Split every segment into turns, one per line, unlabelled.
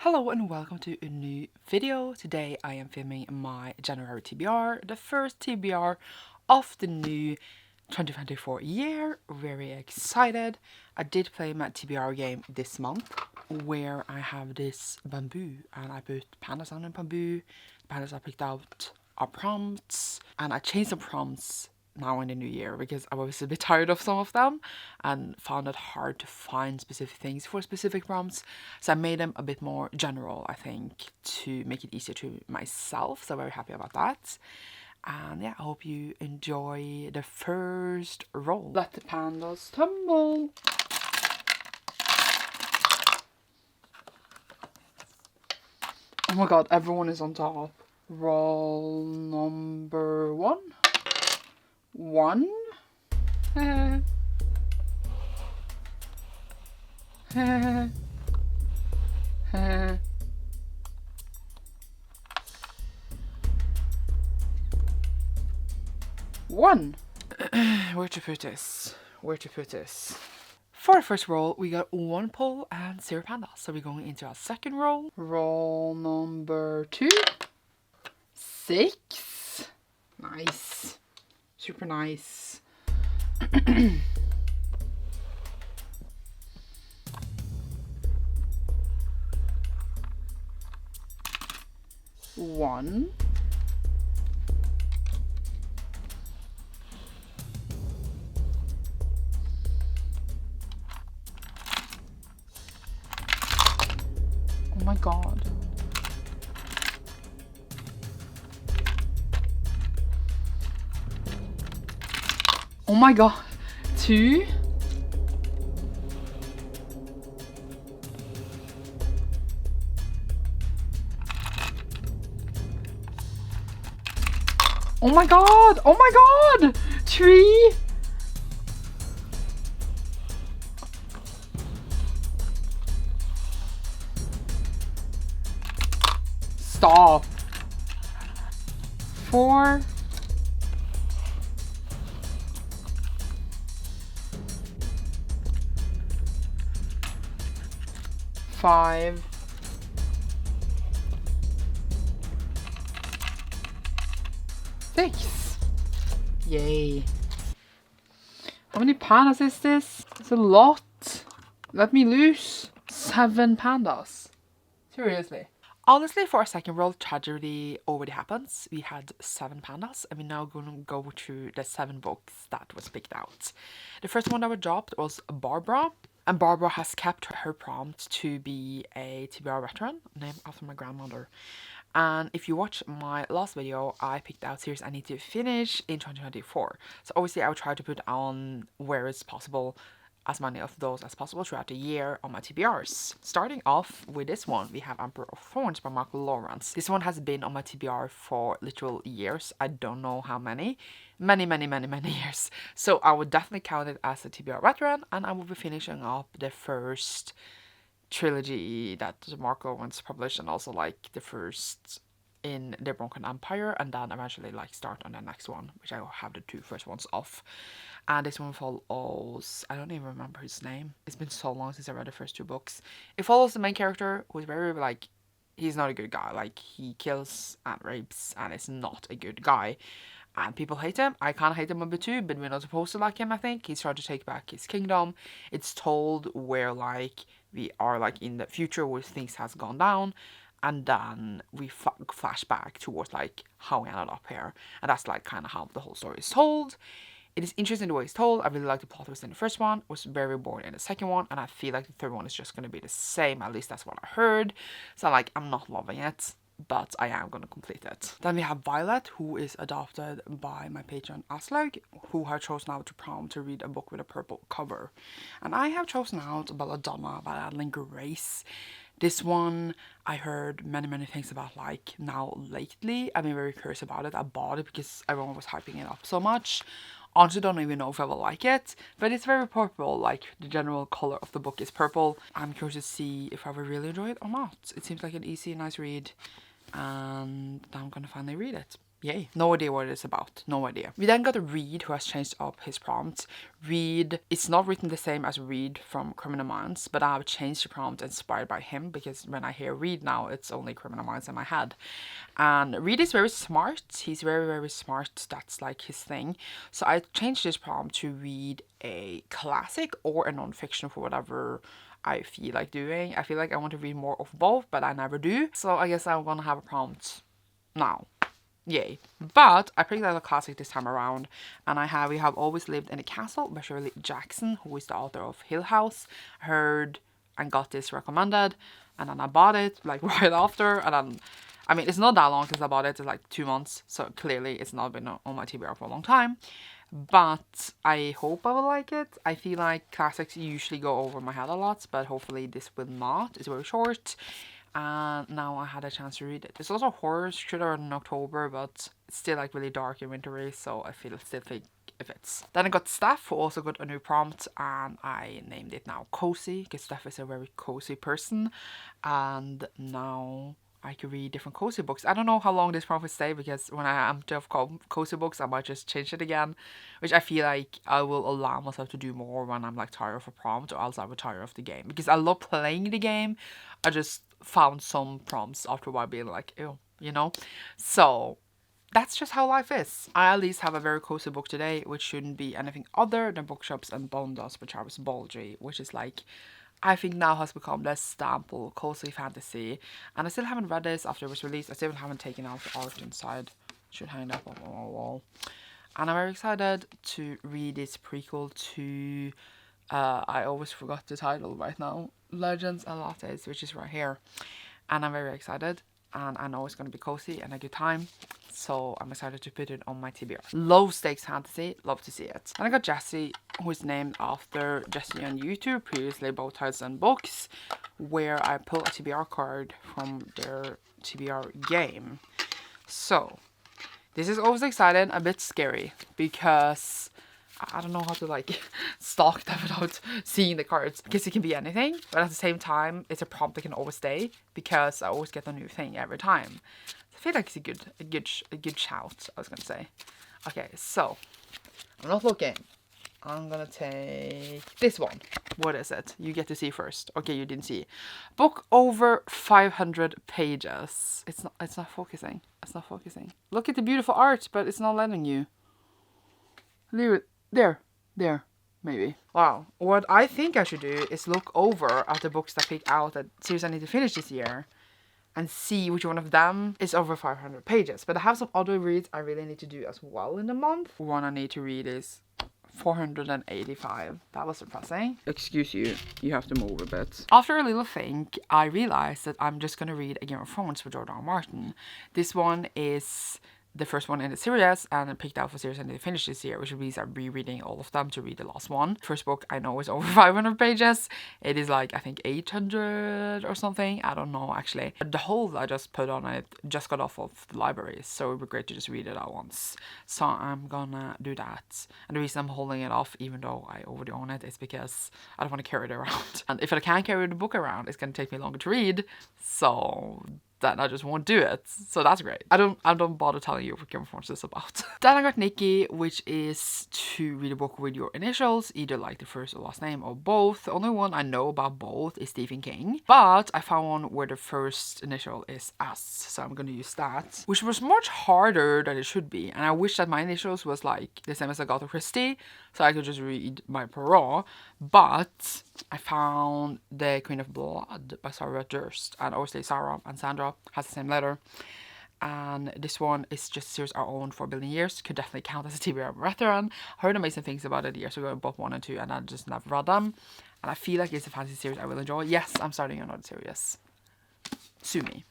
Hello and welcome to a new video. Today I am filming my January TBR, the first TBR of the new 2024 year. Very excited. I did play my TBR game this month where I have this bamboo and I put pandas on the bamboo. The pandas I picked out are prompts and I changed the prompts now in the new year because I was a bit tired of some of them and found it hard to find specific things for specific prompts. So I made them a bit more general, I think, to make it easier to myself. So very happy about that. And yeah, I hope you enjoy the first roll. Let the pandas tumble. Oh my god, everyone is on top. Roll number one. One. One. Where to put this? Where to put this? For the first roll, we got one pull and 0 pandas. So we're going into our second roll. Roll number 2. 6. Nice. Super nice. One. Oh my god. Oh my god. 2. Oh my god. Oh my god. 3. Stop. 4. 5. 6. Yay. How many pandas is this? It's a lot. Let me loose. 7 pandas. Seriously. Honestly, for our second roll, tragedy already happens. We had 7 pandas, and we're now going to go through the 7 books that was picked out. The first one that was dropped was Barbara, and Barbara has kept her prompt to be a TBR veteran, named after my grandmother. And if you watch my last video, I picked out series I need to finish in 2024. So obviously I will try to put on where it's possible as many of those as possible throughout the year on my TBRs. Starting off with this one, we have Emperor of Thorns by Mark Lawrence. This one has been on my TBR for literal years. I don't know how many. Many years. So I would definitely count it as a TBR veteran, and I will be finishing up the first trilogy that Mark Lawrence published, and also like the first in the Broken Empire, and then eventually like start on the next one, which I will have the 2 first ones off. And this one follows, I don't even remember his name. It's been so long since I read the first 2 books. It follows the main character who is very like, he's not a good guy. Like he kills and rapes and is not a good guy. And people hate him. I kind of hate him a bit too, but we're not supposed to like him, I think. He's trying to take back his kingdom. It's told where like we are like in the future where things has gone down, and then we flash back towards like how we ended up here, and that's like kind of how the whole story is told. It is interesting the way it's told. I really like the plot twist in the first one. Was very boring in the second one, and I feel like the third one is just going to be the same. At least that's what I heard. So like I'm not loving it, but I am going to complete it. Then we have Violet, who is adopted by my patron Aslaug, who have chosen out to prompt to read a book with a purple cover. And I have chosen out Belladonna by Adeline Grace. This one I heard many things about like now lately. I've been very curious about it. I bought it because everyone was hyping it up so much. Honestly, don't even know if I will like it, but it's very purple. Like the general color of the book is purple. I'm curious to see if I will really enjoy it or not. It seems like an easy, nice read, and I'm gonna finally read it. Yay. No idea what it's about. No idea. We then got a Reed who has changed up his prompt. Reed, it's not written the same as Reed from Criminal Minds, but I have changed the prompt inspired by him because when I hear Reed now, it's only Criminal Minds in my head. And Reed is very smart. He's very, very smart. That's like his thing. So I changed this prompt to read a classic or a non-fiction for whatever I feel like doing. I feel like I want to read more of both, but I never do. So I guess I'm gonna have a prompt now. Yay. But I picked out a classic this time around, and we have Always Lived in a Castle by Shirley Jackson, who is the author of Hill House. Heard and got this recommended, and then I bought it like right after, and then I mean, it's not that long since I bought it. It's like 2 months, so clearly it's not been on my TBR for a long time. But I hope I will like it. I feel like classics usually go over my head a lot, but hopefully this will not. It's very short. And now I had a chance to read it. It's also horror, should have read in October, but it's still like really dark and wintry, so I still think it fits. Then I got Steph, who also got a new prompt, and I named it now Cozy, because Steph is a very cozy person, and now I could read different cozy books. I don't know how long this prompt will stay, because when I am to have cozy books, I might just change it again, which I feel like I will allow myself to do more when I'm like tired of a prompt, or else I will tire of the game, because I love playing the game. I just found some prompts after a while being like, ew, you know? So that's just how life is. I at least have a very cozy book today, which shouldn't be anything other than Bookshops and Pandas by Travis Baldry, which is like, I think now has become the staple cozy fantasy. And I still haven't read this after it was released. I still haven't taken out the art inside. Should hang it up on my wall. And I'm very excited to read this prequel to, I always forgot the title right now, Legends and Lattes, which is right here. And I'm very excited. And I know it's going to be cozy and a good time. So I'm excited to put it on my TBR. Low stakes fantasy, love to see it. And I got Jessie, who is named after Jessie on YouTube, previously Both Tides and Books, where I pull a TBR card from their TBR game. So this is always exciting, a bit scary, because I don't know how to like stalk them without seeing the cards, because it can be anything, but at the same time it's a prompt that can always stay, because I always get a new thing every time. I feel like it's a good shout, I was gonna say. Okay, so I'm not looking. I'm gonna take this one. What is it? You get to see first. Okay, you didn't see. Book over 500 pages. It's not focusing. It's not focusing. Look at the beautiful art, but it's not letting you. Leave it there, maybe. Wow. What I think I should do is look over at the books that I picked out that series I need to finish this year, and see which one of them is over 500 pages. But I have some other reads I really need to do as well in the month. One I need to read is 485. That was surprising. Excuse you, you have to move a bit. After a little think, I realized that I'm just gonna read a Game of Thrones for George R. R. Martin. This one is the first one in the series, and I picked out for series I need to finish this year, which means I'm rereading all of them to read the last one. First book I know is over 500 pages. It is like, I think 800 or something. I don't know actually. The whole I just put on it just got off of the library, so it would be great to just read it at once. So I'm gonna do that. And the reason I'm holding it off, even though I already own it, is because I don't want to carry it around. And if I can't carry the book around, it's gonna take me longer to read. So then I just won't do it. So that's great. I don't bother telling you what Game of Thrones is about. Then I got Nikki, which is to read a book with your initials, either like the first or last name or both. The only one I know about both is Stephen King, but I found one where the first initial is S, so I'm gonna use that, which was much harder than it should be. And I wish that my initials was like the same as Agatha Christie, so I could just read my Poirot. But I found The Queen of Blood by Sarah Durst, and obviously Sarah and Sandra has the same letter. And this one is just a series I owned for a billion years. Could definitely count as a TBR veteran. Heard amazing things about it years ago, both 1 and 2, and I just never read them. And I feel like it's a fantasy series I will enjoy. Yes, I'm starting another series. Sue me.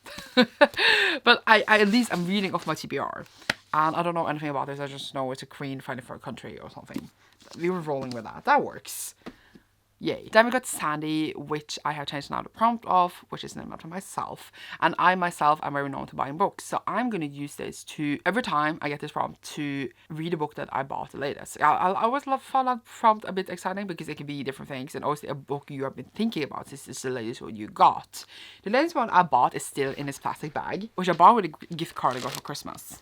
But I at least I'm reading off my TBR. And I don't know anything about this. I just know it's a queen fighting for a country or something. We were rolling with that. That works. Yay. Then we got Sandy, which I have changed now the prompt of, which is named after myself. And I myself am very known to buying books. So I'm going to use this to, every time I get this prompt, to read a book that I bought the latest. I always find that prompt a bit exciting, because it can be different things. And also a book you have been thinking about. This is the latest one you got. The latest one I bought is still in this plastic bag, which I bought with a gift card I got for Christmas.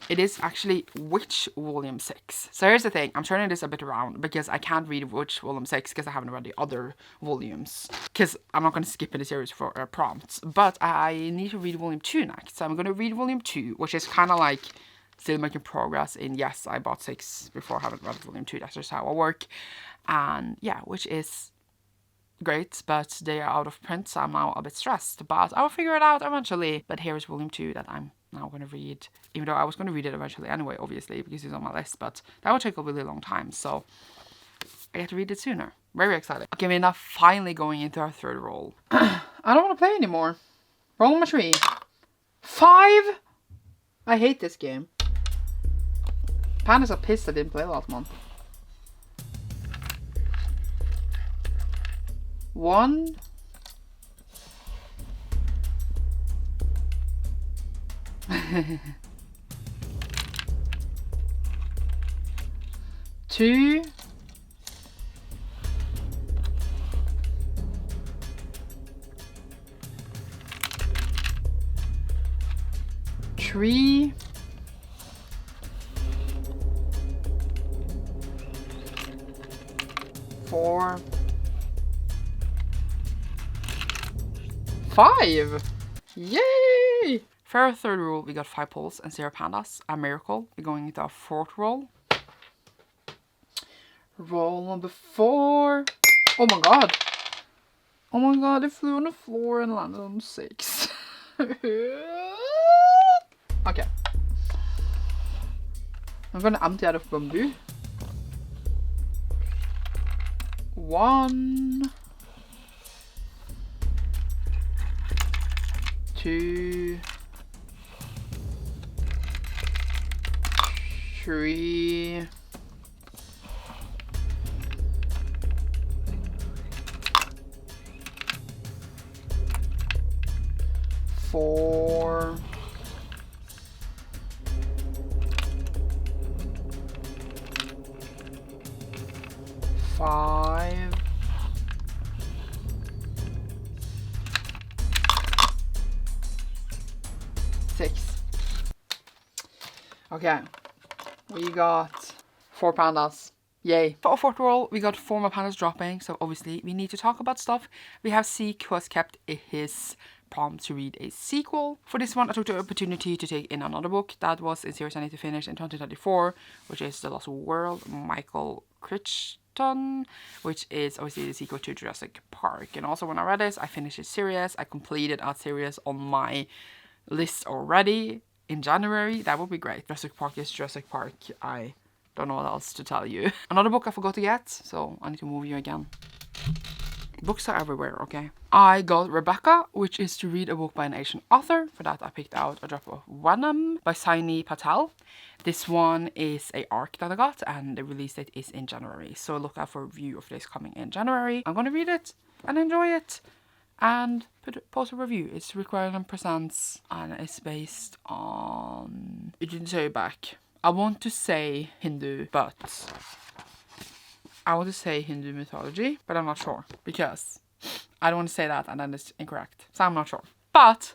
It is actually Witch Volume 6. So here's the thing, I'm turning this a bit around because I can't read Witch Volume 6 because I haven't read the other volumes. Because I'm not going to skip in the series for prompts. But I need to read Volume 2 next. So I'm going to read Volume 2, which is kind of like still making progress in, yes, I bought 6 before I haven't read Volume 2. That's just how I work. And yeah, which is great, but they are out of print, so I'm now a bit stressed. But I'll figure it out eventually. But here is Volume 2 that I'm now going to read, even though I was going to read it eventually anyway, obviously, because it's on my list, but that would take a really long time, so I get to read it sooner. Very excited. Okay, we're now finally going into our third roll. I don't want to play anymore. Roll number 3. 5! I hate this game. Pandas are pissed I didn't play last month. 1. 2. 3. 4. 5. Yay! For our third roll, we got 5 pulls and 0 pandas. A miracle. We're going into our fourth roll. Roll number 4. Oh my god. Oh my god, it flew on the floor and landed on 6. Okay. I'm gonna empty out of bamboo. 1. 2. 3. 4. 5. 6. Okay, we got 4 pandas. Yay. For our fourth roll, we got 4 more pandas dropping, so obviously we need to talk about stuff. We have Seek, who has kept his prompt to read a sequel. For this one, I took the opportunity to take in another book that was in series I need to finish in 2024, which is The Lost World, Michael Crichton, which is obviously the sequel to Jurassic Park. And also when I read this, I finished this series. I completed that series on my list already in January. That would be great. Jurassic Park is Jurassic Park. I don't know what else to tell you. Another book I forgot to get, so I need to move you again. Books are everywhere, okay? I got Rebecca, which is to read a book by an Asian author. For that, I picked out A Drop of Venom by Saini Patel. This one is a arc that I got, and the release date is in January. So look out for a review of this coming in January. I'm gonna read it and enjoy it and post a review. It's Required and Presents, and it's based on... It didn't say back. I want to say Hindu, but... I want to say Hindu mythology, but I'm not sure, because I don't want to say that and then it's incorrect. So I'm not sure. But,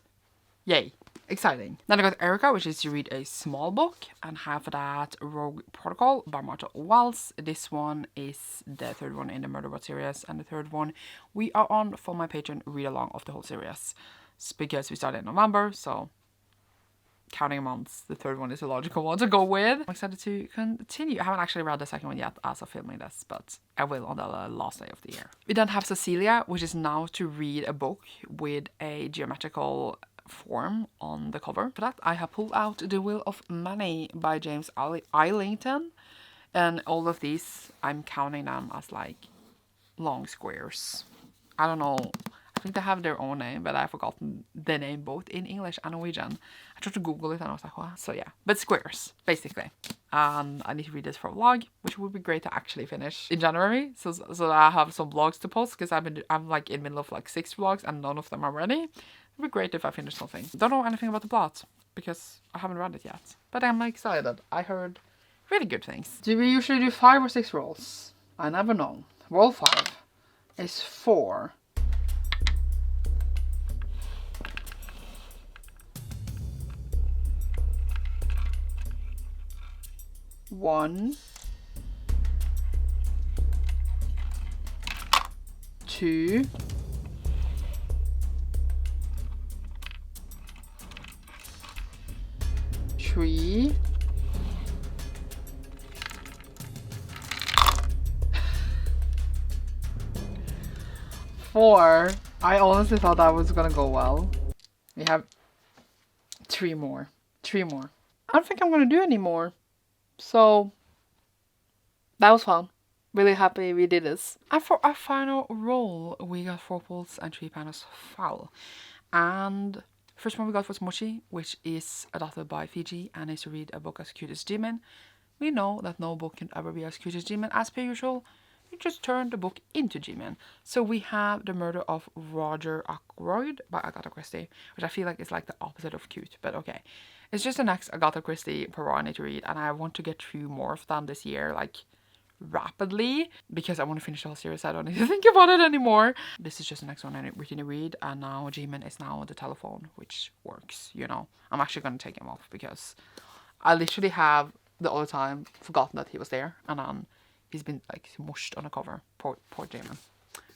yay. Exciting. Then I got Erica, which is to read a small book, and half of that Rogue Protocol by Martha Wells. This one is the third one in the Murderbot series, and the third one we are on for my Patreon read along of the whole series. It's because we started in November, so counting months, the third one is a logical one to go with. I'm excited to continue. I haven't actually read the second one yet as of filming this, but I will on the last day of the year. We then have Cecilia, which is now to read a book with a geometrical form on the cover. For that, I have pulled out The Will of Money by James Islington, and all of these, I'm counting them as like long squares. I don't know. I think they have their own name, but I've forgotten the name both in English and Norwegian. I tried to Google it and I was like, what? So yeah, but squares, basically. And I need to read this for a vlog, which would be great to actually finish in January. So that I have some vlogs to post, because I'm like in the middle of like 6 vlogs and none of them are ready. It'd be great if I finish something. Don't know anything about the plot, because I haven't read it yet. But I'm excited. I heard really good things. Do we usually do 5 or 6 rolls? I never know. Roll 5 is 4. 1, 2, 3, 4. I honestly thought that was gonna go well. We have 3 more. 3 more. I don't think I'm gonna do any more. So that was fun. Really happy we did this. And for our final roll, we got 4 pulls and 3 pandas foul. And first one we got was Mochi, which is adapted by Fiji and is to read a book as cute as Demon. We know that no book can ever be as cute as Demon, as per usual. You just turn the book into Demon. So we have The Murder of Roger Ackroyd by Agatha Christie, which I feel like is like the opposite of cute, but okay. It's just the next Agatha Christie horror I need to read, and I want to get through more of them this year, like rapidly, because I want to finish the whole series. I don't need to think about it anymore. This is just the next one I need to read, and now Jimin is now on the telephone, which works, you know. I'm actually going to take him off because I literally have the other time forgotten that he was there, and then he's been like mushed on a cover. Poor Jimin.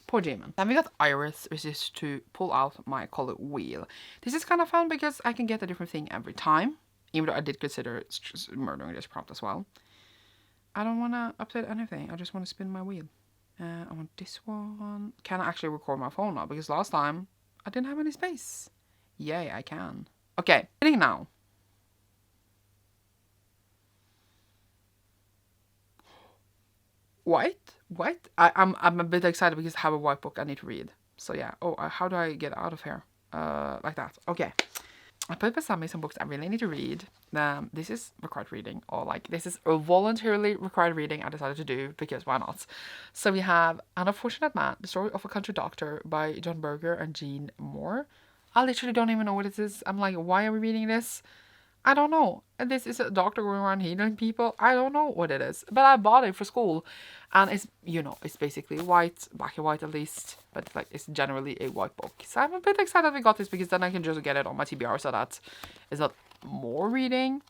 Poor Jimin. Then we got Iris, which is to pull out my color wheel. This is kind of fun because I can get a different thing every time, even though I did consider murdering this prompt as well. I don't want to update anything. I just want to spin my wheel. I want this one. Can I actually record my phone now? Because last time I didn't have any space. Yay, I can. Okay, spinning now. White? I'm a bit excited because I have a white book I need to read. So yeah. Oh, how do I get out of here? Like that. Okay. I put beside me some books I really need to read. This is required reading, or like this is a voluntarily required reading I decided to do because why not? So we have An Unfortunate Man, The Story of a Country Doctor by John Berger and Jean Moore. I literally don't even know what it is. I'm like, why are we reading this? I don't know. And this is a doctor going around healing people. I don't know what it is. But I bought it for school. And it's, you know, it's basically white, black and white at least. But like, it's generally a white book. So I'm a bit excited we got this because then I can just get it on my TBR so that it's not more reading.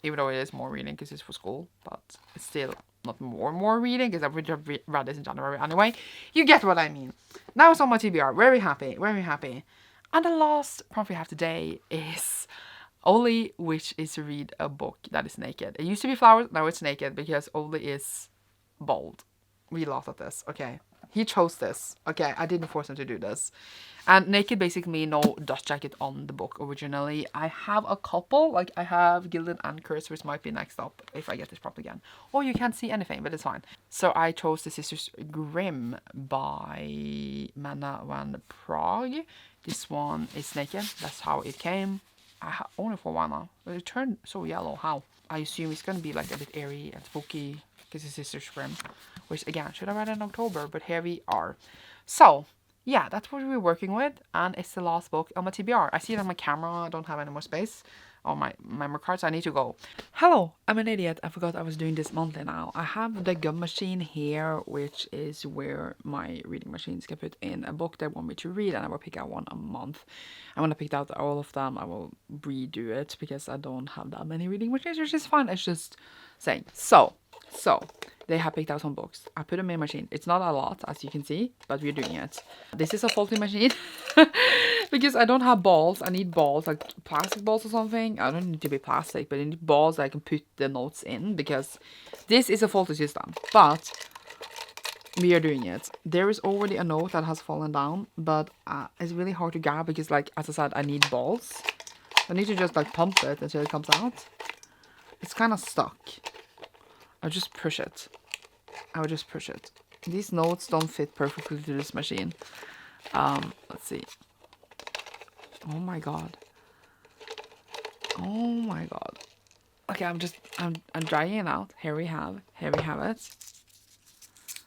Even though it is more reading because it's for school. But it's still not more reading because I've read this in January anyway. You get what I mean. Now it's on my TBR. Very happy. Very happy. And the last prompt we have today is Oli, which is to read a book that is naked. It used to be flowers, now it's naked because Oli is bold. We laughed at this, okay. He chose this, okay. I didn't force him to do this. And naked basically means no dust jacket on the book originally. I have a couple, like I have Gilded Anchors, which might be next up if I get this prompt again. Or you can't see anything, but it's fine. So I chose The Sisters Grimm by Manna van Prague. This one is naked, that's how it came. I own it for a while now, but it turned so yellow. How? I assume it's gonna be like a bit airy and spooky because it's Sister's Grimm, which again should have read in October, but here we are. So yeah, that's what we're working with, and it's the last book on my TBR. I see it on my camera. I don't have any more space on my memory cards. I need to go. Hello, I'm an idiot. I forgot I was doing this monthly now. I have the gum machine here, which is where my reading machines can put in a book they want me to read, and I will pick out one a month. And when I picked out all of them, I will redo it because I don't have that many reading machines, which is fine. It's just saying. So they have picked out some books. I put them in machine. It's not a lot, as you can see, but we're doing it. This is a faulty machine because I don't have balls. I need balls, like plastic balls or something. I don't need to be plastic, but I need balls that I can put the notes in because this is a faulty system. But we are doing it. There is already a note that has fallen down, but it's really hard to grab because, like, as I said, I need balls. I need to just like pump it until it comes out. It's kind of stuck. I'll just push it. I will just push it. These notes don't fit perfectly to this machine. Let's see. Oh my god. Oh my god. Okay, I'm drying it out. Here we have it.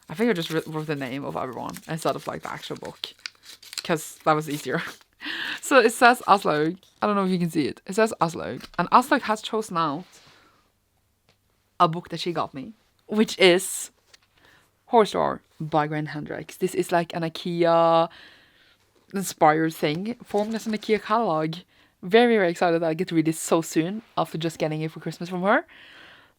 I think I just wrote the name of everyone instead of like the actual book, because that was easier. So it says Aslaug. I don't know if you can see it. It says Aslaug, and Aslaug has chosen out a book that she got me, which is Horror Store by Gwen Hendricks. This is like an IKEA inspired thing, formed as an IKEA catalog. Very, very excited that I get to read this so soon after just getting it for Christmas from her.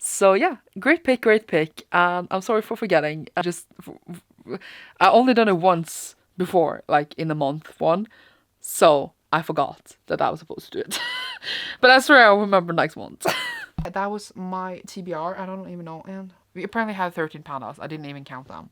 So yeah, great pick, great pick. And I'm sorry for forgetting. I only done it once before, like in the month one. So I forgot that I was supposed to do it. But I swear I'll remember next month. That was my TBR. I don't even know. And we apparently had 13 pandas. I didn't even count them.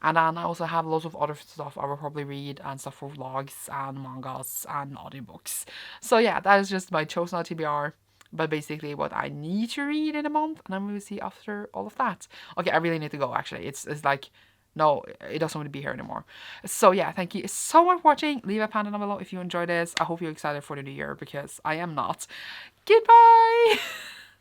And then I also have lots of other stuff I will probably read and stuff for vlogs and mangas and audiobooks. So yeah, that is just my chosen TBR. But basically what I need to read in a month, and then we will see after all of that. Okay, I really need to go actually. It's like, no, it doesn't want to be here anymore. So yeah, thank you so much for watching. Leave a panda down below if you enjoyed this. I hope you're excited for the new year because I am not. Goodbye!